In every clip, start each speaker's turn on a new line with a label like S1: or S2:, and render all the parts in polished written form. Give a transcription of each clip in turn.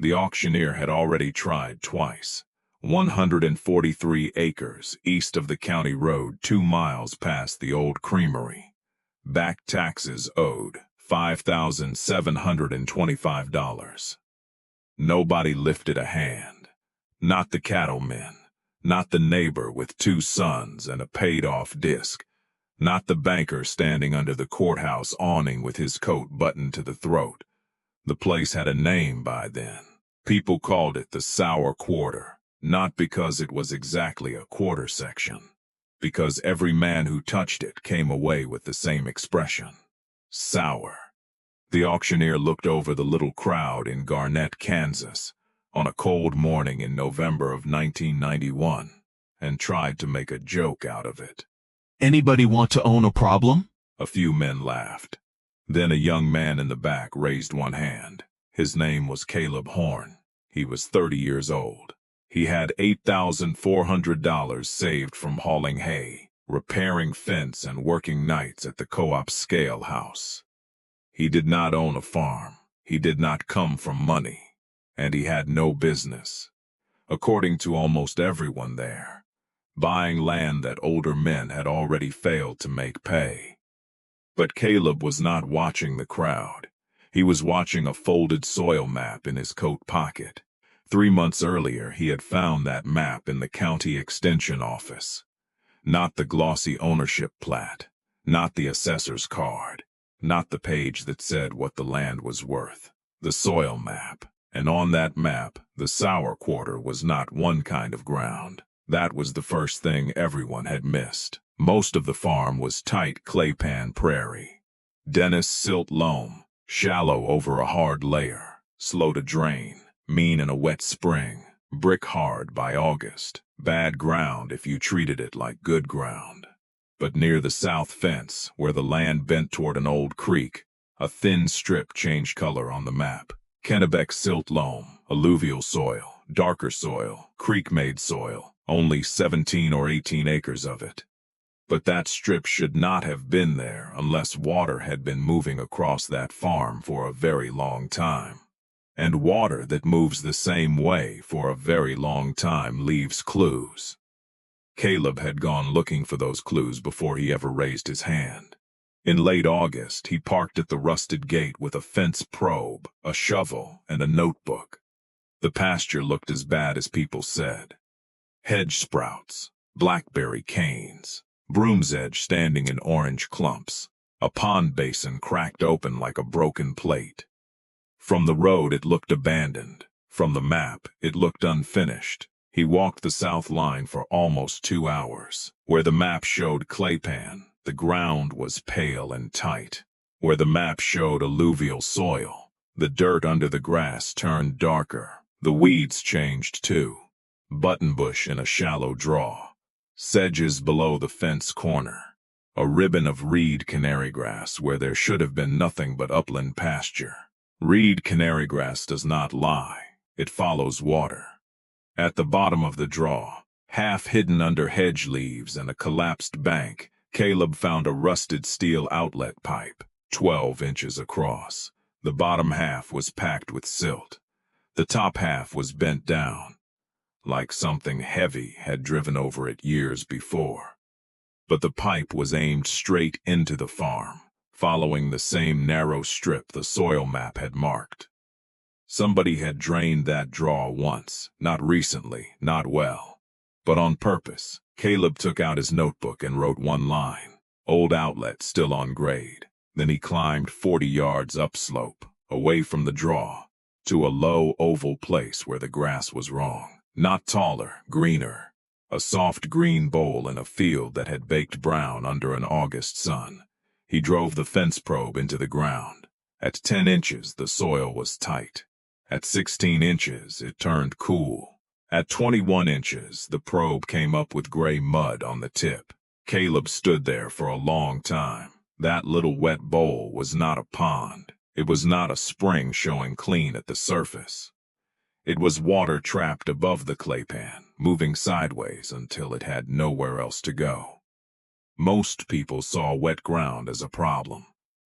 S1: The auctioneer had already tried twice. 143 acres east of the county road 2 miles past the old creamery. Back taxes owed, $5,725. Nobody lifted a hand. Not the cattlemen. Not the neighbor with 2 sons and a paid-off disc. Not the banker standing under the courthouse awning with his coat buttoned to the throat. The place had a name by then. People called it the Sour Quarter, not because it was exactly a quarter section, because every man who touched it came away with the same expression: sour. The auctioneer looked over the little crowd in Garnett, Kansas, on a cold morning in November of 1991, and tried to make a joke out of it.
S2: Anybody want to own a problem?
S1: A few men laughed. Then a young man in the back raised one hand. His name was Caleb Horne. He was 30 years old. He had $8,400 saved from hauling hay, repairing fence, and working nights at the co-op scale house. He did not own a farm. He did not come from money. And he had no business, according to almost everyone there, buying land that older men had already failed to make pay. But Caleb was not watching the crowd. He was watching a folded soil map in his coat pocket. 3 months earlier, he had found that map in the county extension office. Not the glossy ownership plat, not the assessor's card, not the page that said what the land was worth. The soil map. And on that map, the Sour Quarter was not one kind of ground. That was the first thing everyone had missed. Most of the farm was tight claypan prairie. Dense silt loam, shallow over a hard layer, slow to drain, mean in a wet spring, brick hard by August, bad ground if you treated it like good ground. But near the south fence, where the land bent toward an old creek, a thin strip changed color on the map. Kennebec silt loam, alluvial soil, darker soil, creek-made soil, only 17 or 18 acres of it. But that strip should not have been there unless water had been moving across that farm for a very long time. And water that moves the same way for a very long time leaves clues. Caleb had gone looking for those clues before he ever raised his hand. In late August, he parked at the rusted gate with a fence probe, a shovel, and a notebook. The pasture looked as bad as people said. Hedge sprouts, blackberry canes, broom's edge standing in orange clumps, a pond basin cracked open like a broken plate. From the road it looked abandoned. From the map it looked unfinished. He walked the south line for almost 2 hours. Where the map showed claypan, the ground was pale and tight. Where the map showed alluvial soil, the dirt under the grass turned darker. The weeds changed too. Buttonbush in a shallow draw. Sedges below the fence corner. A ribbon of reed canarygrass where there should have been nothing but upland pasture. Reed canarygrass does not lie. It follows water. At the bottom of the draw, half hidden under hedge leaves and a collapsed bank, Caleb found a rusted steel outlet pipe, 12 inches across. The bottom half was packed with silt. The top half was bent down, like something heavy had driven over it years before. But the pipe was aimed straight into the farm, following the same narrow strip the soil map had marked. Somebody had drained that draw once, not recently, not well, but on purpose. Caleb took out his notebook and wrote one line, old outlet still on grade. Then he climbed 40 yards upslope, away from the draw, to a low oval place where the grass was wrong. Not taller, greener. A soft green bowl in a field that had baked brown under an August sun. He drove the fence probe into the ground. At 10 inches, the soil was tight. At 16 inches, it turned cool. At 21 inches, the probe came up with gray mud on the tip. Caleb stood there for a long time. That little wet bowl was not a pond. It was not a spring showing clean at the surface. It was water trapped above the claypan, moving sideways until it had nowhere else to go. Most people saw wet ground as a problem.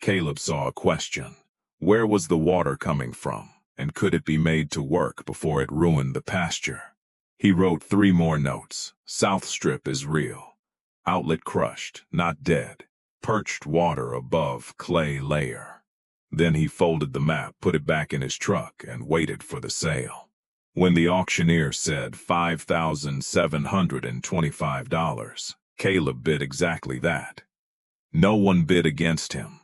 S1: Caleb saw a question. Where was the water coming from, and could it be made to work before it ruined the pasture? He wrote 3 more notes. South strip is real. Outlet crushed, not dead. Perched water above clay layer. Then he folded the map, put it back in his truck, and waited for the sale. When the auctioneer said $5,725, Caleb bid exactly that. No one bid against him.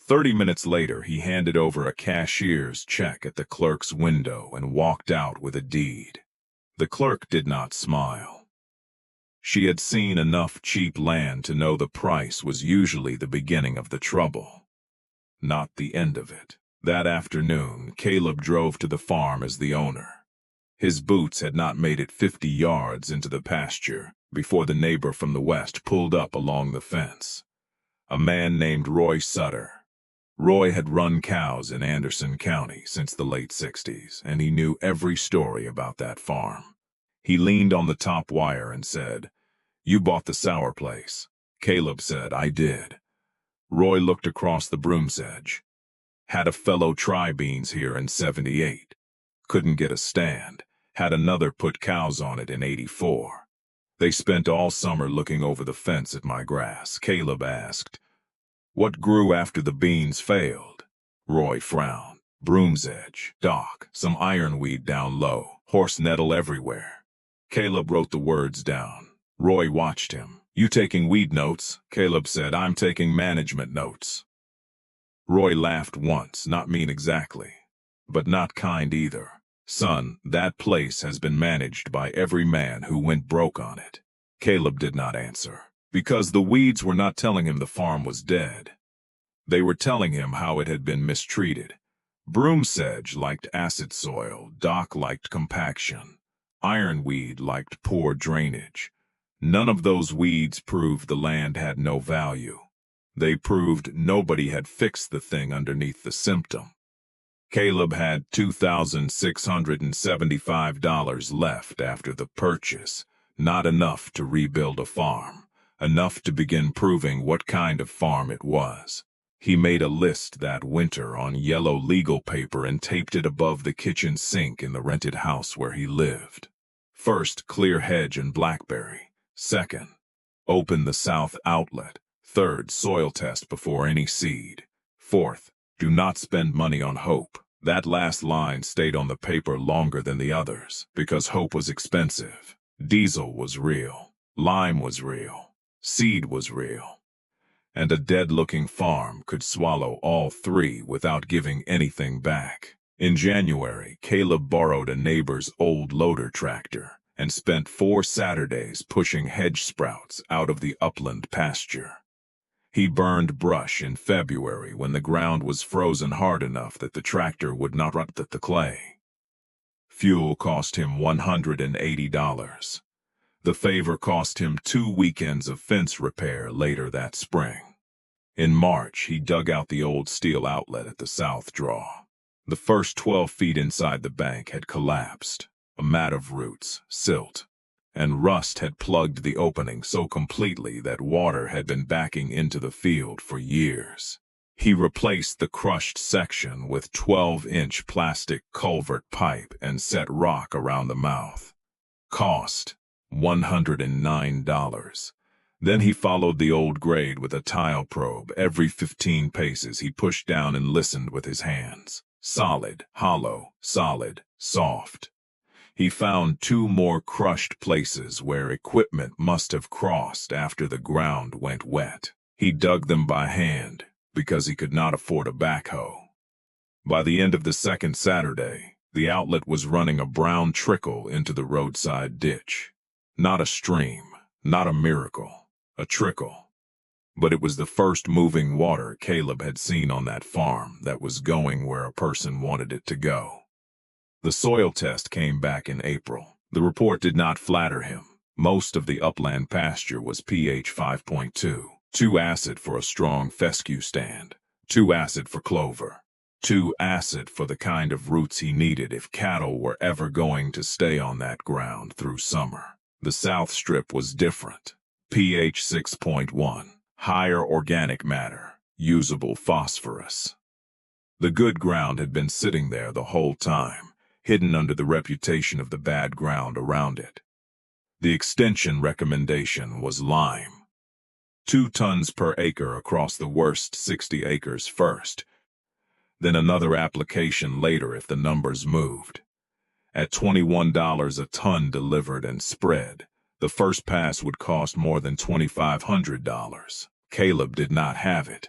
S1: 30 minutes later, he handed over a cashier's check at the clerk's window and walked out with a deed. The clerk did not smile. She had seen enough cheap land to know the price was usually the beginning of the trouble, not the end of it. That afternoon, Caleb drove to the farm as the owner. His boots had not made it 50 yards into the pasture before the neighbor from the west pulled up along the fence. A man named Roy Sutter. Roy had run cows in Anderson County since the late 60s, and he knew every story about that farm. He leaned on the top wire and said, "You bought the sour place." Caleb said, "I did." Roy looked across the broom's edge. "Had a fellow try beans here in 78. Couldn't get a stand. Had another put cows on it in 84. They spent all summer looking over the fence at my grass." Caleb asked, "What grew after the beans failed?" Roy frowned. "Broom's edge, dock, some ironweed down low, horse nettle everywhere." Caleb wrote the words down. Roy watched him. "You taking weed notes?" Caleb said, "I'm taking management notes." Roy laughed once, not mean exactly, but not kind either. "Son, that place has been managed by every man who went broke on it." Caleb did not answer, because the weeds were not telling him the farm was dead. They were telling him how it had been mistreated. Broomsedge liked acid soil, dock liked compaction, ironweed liked poor drainage. None of those weeds proved the land had no value. They proved nobody had fixed the thing underneath the symptom. Caleb had $2,675 left after the purchase, not enough to rebuild a farm, enough to begin proving what kind of farm it was. He made a list that winter on yellow legal paper and taped it above the kitchen sink in the rented house where he lived. First, clear hedge and blackberry. Second, open the south outlet. Third, soil test before any seed. Fourth, do not spend money on hope. That last line stayed on the paper longer than the others, because hope was expensive. Diesel was real. Lime was real. Seed was real. And a dead-looking farm could swallow all 3 without giving anything back. In January, Caleb borrowed a neighbor's old loader tractor and spent 4 Saturdays pushing hedge sprouts out of the upland pasture. He burned brush in February when the ground was frozen hard enough that the tractor would not rut the clay. Fuel cost him $180. The favor cost him 2 weekends of fence repair later that spring. In March, he dug out the old steel outlet at the south draw. The first 12 feet inside the bank had collapsed. A mat of roots, silt, and rust had plugged the opening so completely that water had been backing into the field for years. He replaced the crushed section with 12-inch plastic culvert pipe and set rock around the mouth. Cost $109. Then he followed the old grade with a tile probe. Every 15 paces he pushed down and listened with his hands. Solid, hollow, solid, soft. He found 2 more crushed places where equipment must have crossed after the ground went wet. He dug them by hand because he could not afford a backhoe. By the end of the second Saturday, the outlet was running a brown trickle into the roadside ditch. Not a stream, not a miracle, a trickle. But it was the first moving water Caleb had seen on that farm that was going where a person wanted it to go. The soil test came back in April. The report did not flatter him. Most of the upland pasture was pH 5.2, too acid for a strong fescue stand, too acid for clover, too acid for the kind of roots he needed if cattle were ever going to stay on that ground through summer. The south strip was different. pH 6.1, higher organic matter, usable phosphorus. The good ground had been sitting there the whole time, hidden under the reputation of the bad ground around it. The extension recommendation was lime. 2 tons per acre across the worst 60 acres first, then another application later if the numbers moved. At $21 a ton delivered and spread, the first pass would cost more than $2,500. Caleb did not have it.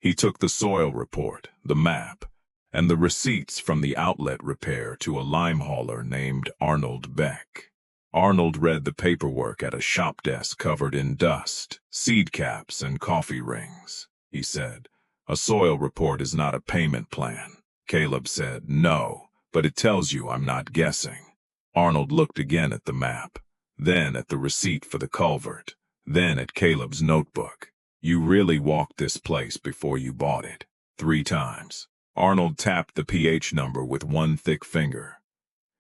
S1: He took the soil report, the map, and the receipts from the outlet repair to a lime hauler named Arnold Beck. Arnold read the paperwork at a shop desk covered in dust, seed caps, and coffee rings. He said, "A soil report is not a payment plan." Caleb said, "No, but it tells you I'm not guessing." Arnold looked again at the map, then at the receipt for the culvert, then at Caleb's notebook. "You really walked this place before you bought it." 3 times. Arnold tapped the pH number with one thick finger.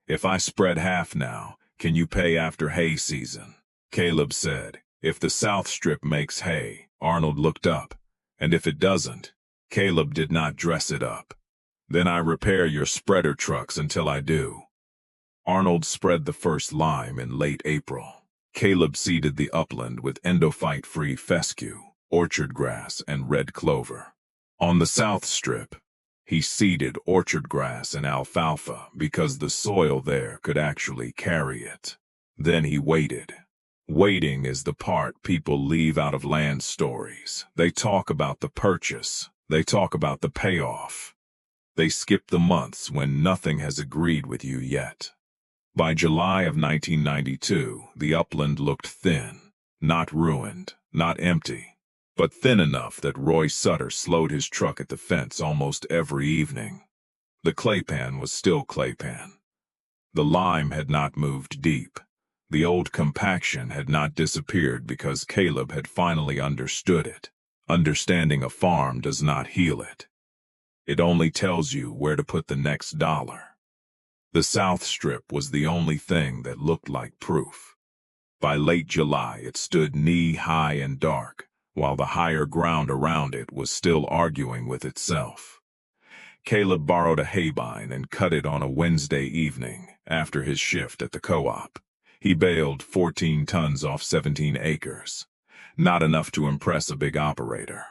S1: "If I spread half now, can you pay after hay season?" Caleb said, "If the south strip makes hay." Arnold looked up. "And if it doesn't?" Caleb did not dress it up. "Then I repair your spreader trucks until I do." Arnold spread the first lime in late April. Caleb seeded the upland with endophyte-free fescue, orchard grass, and red clover. On the south strip, he seeded orchard grass and alfalfa because the soil there could actually carry it. Then he waited. Waiting is the part people leave out of land stories. They talk about the purchase. They talk about the payoff. They skip the months when nothing has agreed with you yet. By July of 1992, the upland looked thin, not ruined, not empty, but thin enough that Roy Sutter slowed his truck at the fence almost every evening. The claypan was still claypan. The lime had not moved deep. The old compaction had not disappeared because Caleb had finally understood it. Understanding a farm does not heal it. It only tells you where to put the next dollar. The south strip was the only thing that looked like proof. By late July, it stood knee-high and dark, while the higher ground around it was still arguing with itself. Caleb borrowed a haybine and cut it on a Wednesday evening after his shift at the co-op. He baled 14 tons off 17 acres. Not enough to impress a big operator.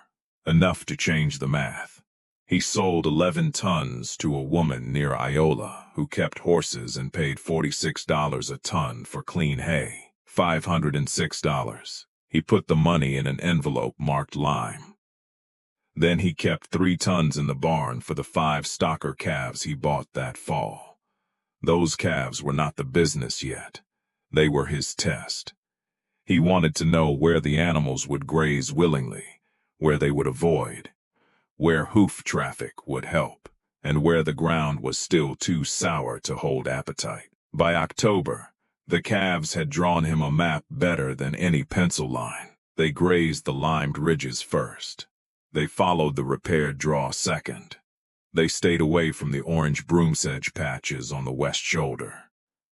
S1: Enough to change the math. He sold 11 tons to a woman near Iola who kept horses and paid $46 a ton for clean hay. $506. He put the money in an envelope marked lime. Then he kept 3 tons in the barn for the 5 stocker calves he bought that fall. Those calves were not the business yet. They were his test. He wanted to know where the animals would graze willingly, where they would avoid, where hoof traffic would help, and where the ground was still too sour to hold appetite. By October, the calves had drawn him a map better than any pencil line. They grazed the limed ridges first. They followed the repaired draw second. They stayed away from the orange broomsedge patches on the west shoulder.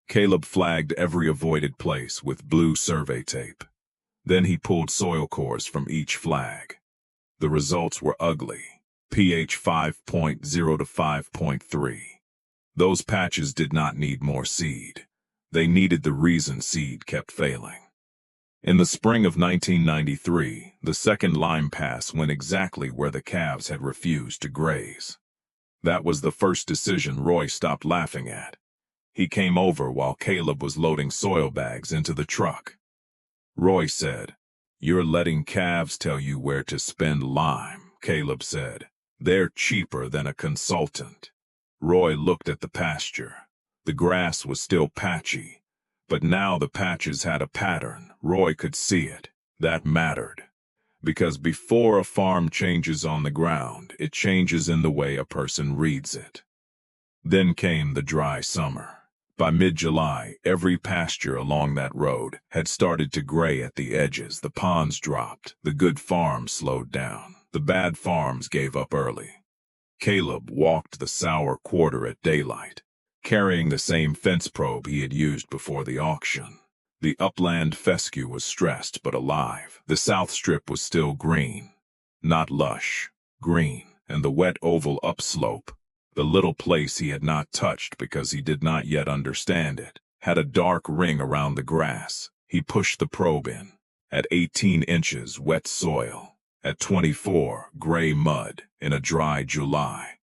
S1: Caleb flagged every avoided place with blue survey tape. Then he pulled soil cores from each flag. The results were ugly. pH 5.0 to 5.3. Those patches did not need more seed. They needed the reason seed kept failing. In the spring of 1993, the second lime pass went exactly where the calves had refused to graze. That was the first decision Roy stopped laughing at. He came over while Caleb was loading soil bags into the truck. Roy said, "You're letting calves tell you where to spend lime," Caleb said. "They're cheaper than a consultant." Roy looked at the pasture. The grass was still patchy, but now the patches had a pattern. Roy could see it. That mattered. Because before a farm changes on the ground, it changes in the way a person reads it. Then came the dry summer. By mid-July, every pasture along that road had started to gray at the edges. The ponds dropped. The good farms slowed down. The bad farms gave up early. Caleb walked the sour quarter at daylight, carrying the same fence probe he had used before the auction. The upland fescue was stressed but alive. The south strip was still green. Not lush. Green. and the wet oval upslope, the little place he had not touched because he did not yet understand it, had a dark ring around the grass. He pushed the probe in. At 18 inches, wet soil. At 24, gray mud in a dry July.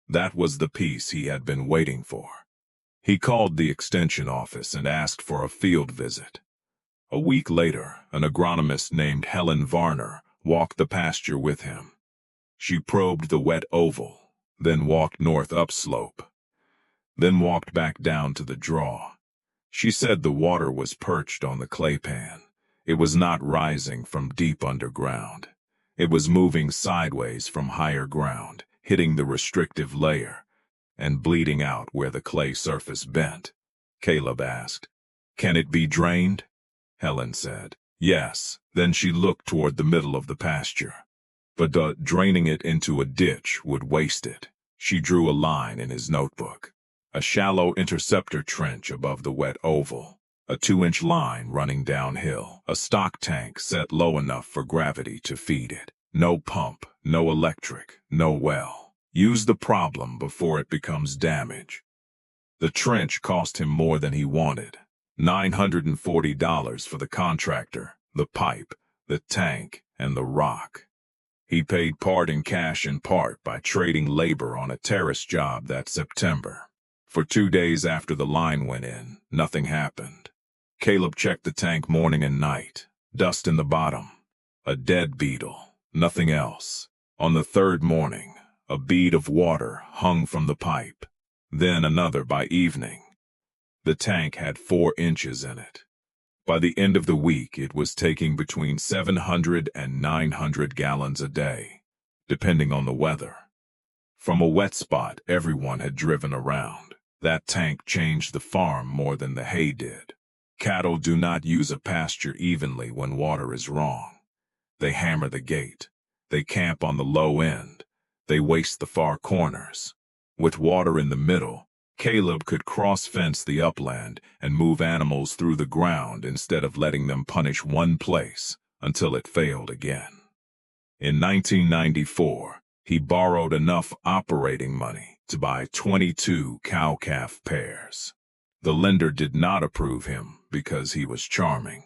S1: That was the piece he had been waiting for. He called the extension office and asked for a field visit. A week later, an agronomist named Helen Varner walked the pasture with him. She probed the wet oval, then walked north upslope, then walked back down to the draw. She said the water was perched on the claypan. It was not rising from deep underground. It was moving sideways from higher ground, hitting the restrictive layer, and bleeding out where the clay surface bent. Caleb asked, "Can it be drained?" Helen said, "Yes." Then she looked toward the middle of the pasture. But draining it into a ditch would waste it. She drew a line in his notebook. A shallow interceptor trench above the wet oval. A 2-inch line running downhill. A stock tank set low enough for gravity to feed it. No pump, no electric, no well. Use the problem before it becomes damage. The trench cost him more than he wanted. $940 for the contractor, the pipe, the tank, and the rock. He paid part in cash and part by trading labor on a terrace job that September. For 2 days after the line went in, nothing happened. Caleb checked the tank morning and night. Dust in the bottom. A dead beetle. Nothing else. On the third morning, a bead of water hung from the pipe. Then another by evening. The tank had 4 inches in it. By the end of the week, it was taking between 700 and 900 gallons a day, depending on the weather. From a wet spot everyone had driven around, that tank changed the farm more than the hay did. Cattle do not use a pasture evenly when water is wrong. They hammer the gate. They camp on the low end. They waste the far corners. With water in the middle, Caleb could cross-fence the upland and move animals through the ground instead of letting them punish one place until it failed again. In 1994, he borrowed enough operating money to buy 22 cow-calf pairs. The lender did not approve him because he was charming.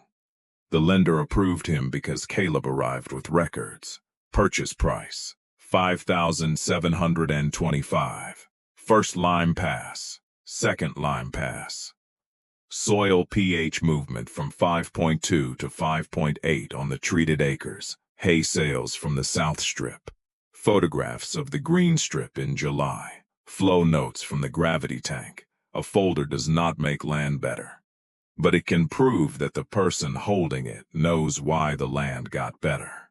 S1: The lender approved him because Caleb arrived with records. Purchase price, $5,725. First lime pass, second lime pass. Soil pH movement from 5.2 to 5.8 on the treated acres. Hay sales from the south strip. Photographs of the green strip in July. Flow notes from the gravity tank. A folder does not make land better, but it can prove that the person holding it knows why the land got better.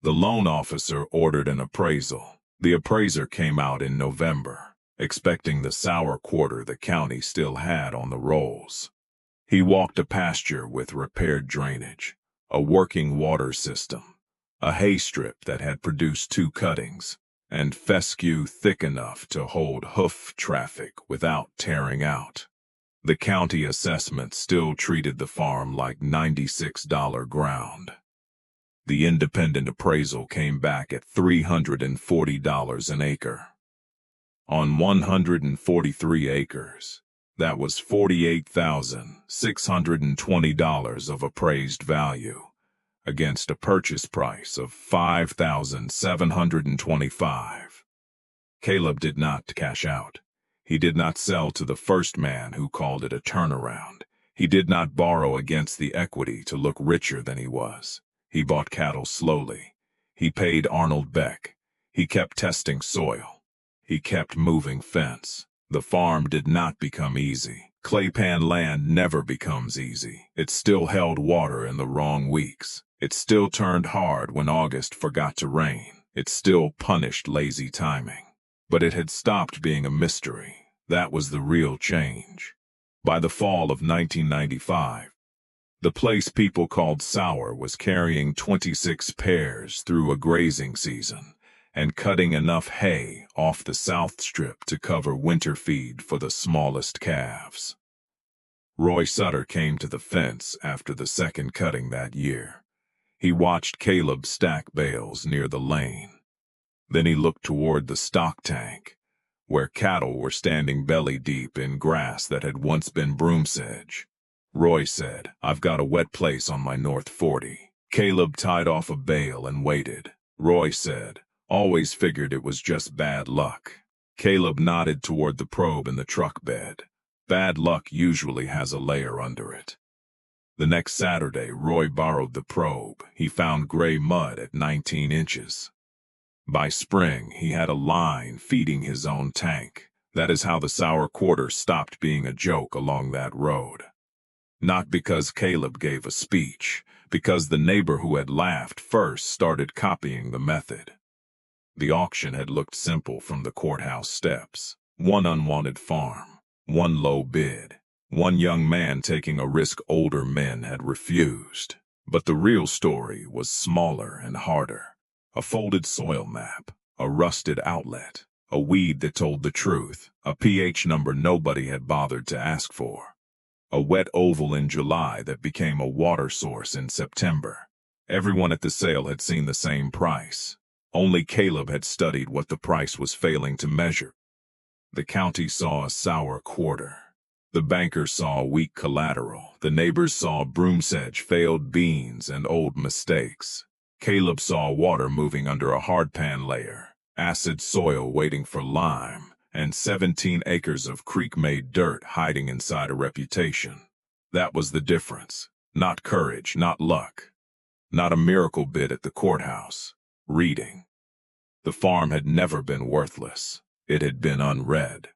S1: The loan officer ordered an appraisal. The appraiser came out in November, expecting the sour quarter the county still had on the rolls. He walked a pasture with repaired drainage, a working water system, a hay strip that had produced 2 cuttings, and fescue thick enough to hold hoof traffic without tearing out. The county assessment still treated the farm like $96 ground. The independent appraisal came back at $340 an acre. On 143 acres, that was $48,620 of appraised value, against a purchase price of $5,725. Caleb did not cash out. He did not sell to the first man who called it a turnaround. He did not borrow against the equity to look richer than he was. He bought cattle slowly. He paid Arnold Beck. He kept testing soil. He kept moving fence. The farm did not become easy. Claypan land never becomes easy. It still held water in the wrong weeks. It still turned hard when August forgot to rain. It still punished lazy timing. But it had stopped being a mystery. That was the real change. By the fall of 1995, the place people called Sour was carrying 26 pairs through a grazing season and cutting enough hay off the south strip to cover winter feed for the smallest calves. Roy Sutter came to the fence after the second cutting that year. He watched Caleb stack bales near the lane. Then he looked toward the stock tank, where cattle were standing belly deep in grass that had once been broom sedge. Roy said, "I've got a wet place on my North 40. Caleb tied off a bale and waited. Roy said, "Always figured it was just bad luck." Caleb nodded toward the probe in the truck bed. Bad luck usually has a layer under it. The next Saturday, Roy borrowed the probe. He found gray mud at 19 inches. By spring, he had a line feeding his own tank. That is how the sour quarter stopped being a joke along that road. Not because Caleb gave a speech, because the neighbor who had laughed first started copying the method. The auction had looked simple from the courthouse steps. One unwanted farm, one low bid, one young man taking a risk older men had refused. But the real story was smaller and harder. A folded soil map, a rusted outlet, a weed that told the truth, a pH number nobody had bothered to ask for. A wet oval in July that became a water source in September. Everyone at the sale had seen the same price. Only Caleb had studied what the price was failing to measure. The county saw a sour quarter. The banker saw weak collateral. The neighbors saw broom sedge, failed beans, and old mistakes. Caleb saw water moving under a hardpan layer, acid soil waiting for lime, and 17 acres of creek-made dirt hiding inside a reputation. That was the difference. Not courage, not luck. Not a miracle bid at the courthouse. Reading. The farm had never been worthless. It had been unread.